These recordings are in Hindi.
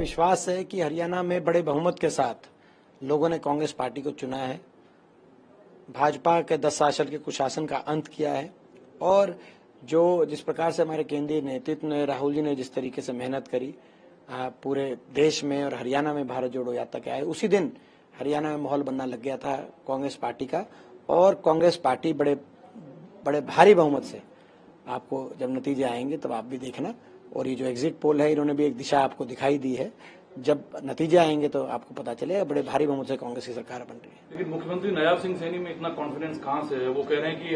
विश्वास है कि हरियाणा में बड़े बहुमत के साथ लोगों ने कांग्रेस पार्टी को चुना है, भाजपा के 10 साल के कुशासन का अंत किया है और जिस प्रकार से हमारे केंद्रीय नेतृत्व ने, राहुल जी ने जिस तरीके से मेहनत करी पूरे देश में और हरियाणा में भारत जोड़ो यात्रा के आए, उसी दिन हरियाणा में माहौल बनना लग गया था कांग्रेस पार्टी का। और कांग्रेस पार्टी बड़े भारी बहुमत से, आपको जब नतीजे आएंगे तब आप भी देखना। और ये जो एग्जिट पोल है, इन्होंने भी एक दिशा आपको दिखाई दी है, जब नतीजे आएंगे तो आपको पता चलेगा। बड़े भारी बहुमत से कांग्रेस की सरकार बन रही है। लेकिन मुख्यमंत्री नायब सिंह सैनी में इतना कॉन्फिडेंस कहां से है? वो कह रहे हैं कि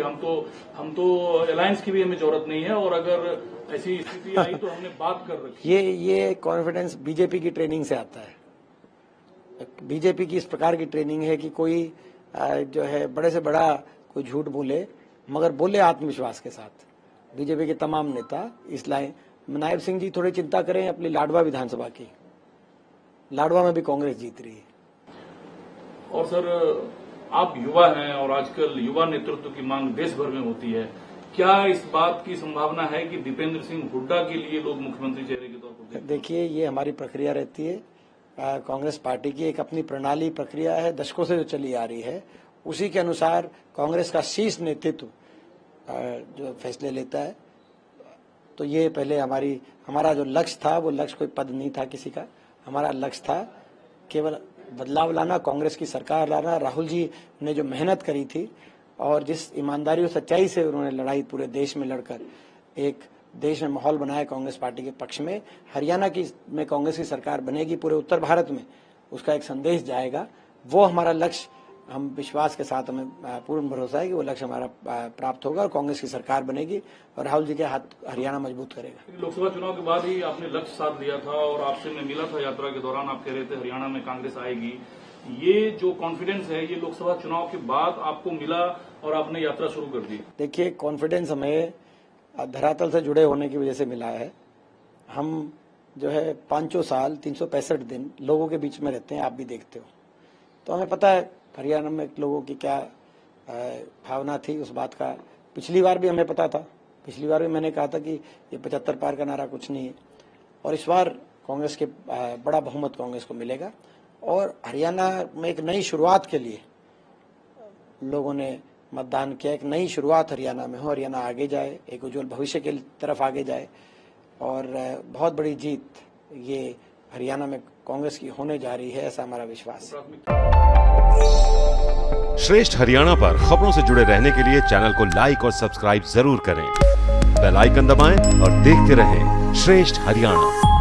हम तो अलायंस की भी हमें जरूरत नहीं है और अगर ऐसी स्थिति आई तो हमने बात कर रखी। ये कॉन्फिडेंस बीजेपी की ट्रेनिंग से आता है। बीजेपी की इस प्रकार की ट्रेनिंग है कि कोई जो है बड़े से बड़ा कोई झूठ बोले, मगर बोले आत्मविश्वास के साथ। बीजेपी के तमाम नेता इस लाइन, नायब सिंह जी थोड़ी चिंता करें अपनी लाडवा विधानसभा की। लाडवा में भी कांग्रेस जीत रही है। और सर, आप युवा हैं और आजकल युवा नेतृत्व की मांग देश भर में होती है। क्या इस बात की संभावना है कि दीपेंद्र सिंह हुड्डा के लिए लोग मुख्यमंत्री चेहरे के तौर पर? देखिए, ये हमारी प्रक्रिया रहती है। कांग्रेस पार्टी की एक अपनी प्रणाली प्रक्रिया है, दशकों से जो चली आ रही है, उसी के अनुसार कांग्रेस का शीर्ष नेतृत्व जो फैसले लेता है। तो ये पहले हमारा जो लक्ष्य था, वो लक्ष्य कोई पद नहीं था किसी का। हमारा लक्ष्य था केवल बदलाव लाना, कांग्रेस की सरकार लाना। राहुल जी ने जो मेहनत करी थी और जिस ईमानदारी और सच्चाई से उन्होंने लड़ाई पूरे देश में लड़कर एक देश में माहौल बनाया कांग्रेस पार्टी के पक्ष में, हरियाणा में कांग्रेस की सरकार बनेगी, पूरे उत्तर भारत में उसका एक संदेश जाएगा। वो हमारा लक्ष्य, हम विश्वास के साथ, हमें पूर्ण भरोसा है कि वो लक्ष्य हमारा प्राप्त होगा और कांग्रेस की सरकार बनेगी और राहुल जी के हाथ हरियाणा मजबूत करेगा। लोकसभा चुनाव के बाद ही आपने लक्ष्य साध लिया था और आपसे मैं मिला था यात्रा के दौरान, आप कह रहे थे हरियाणा में कांग्रेस आएगी। ये जो कॉन्फिडेंस है, ये लोकसभा चुनाव के बाद आपको मिला और आपने यात्रा शुरू कर दी? देखिए, कॉन्फिडेंस हमें धरातल से जुड़े होने की वजह से मिला है। हम जो है 500 साल 365 दिन लोगों के बीच में रहते हैं, आप भी देखते हो, तो हमें पता है हरियाणा में लोगों की क्या भावना थी उस बात का। पिछली बार भी हमें पता था, पिछली बार भी मैंने कहा था कि ये 75 पार का नारा कुछ नहीं है। और इस बार कांग्रेस के बड़ा बहुमत कांग्रेस को मिलेगा और हरियाणा में एक नई शुरुआत के लिए लोगों ने मतदान किया। एक नई शुरुआत हरियाणा में हो, हरियाणा आगे जाए, एक उज्जवल भविष्य की तरफ आगे जाए और बहुत बड़ी जीत ये हरियाणा में कांग्रेस की होने जा रही है, ऐसा हमारा विश्वास है। श्रेष्ठ हरियाणा पर खबरों से जुड़े रहने के लिए चैनल को लाइक और सब्सक्राइब जरूर करें। बेल आइकन दबाएं और देखते रहें श्रेष्ठ हरियाणा।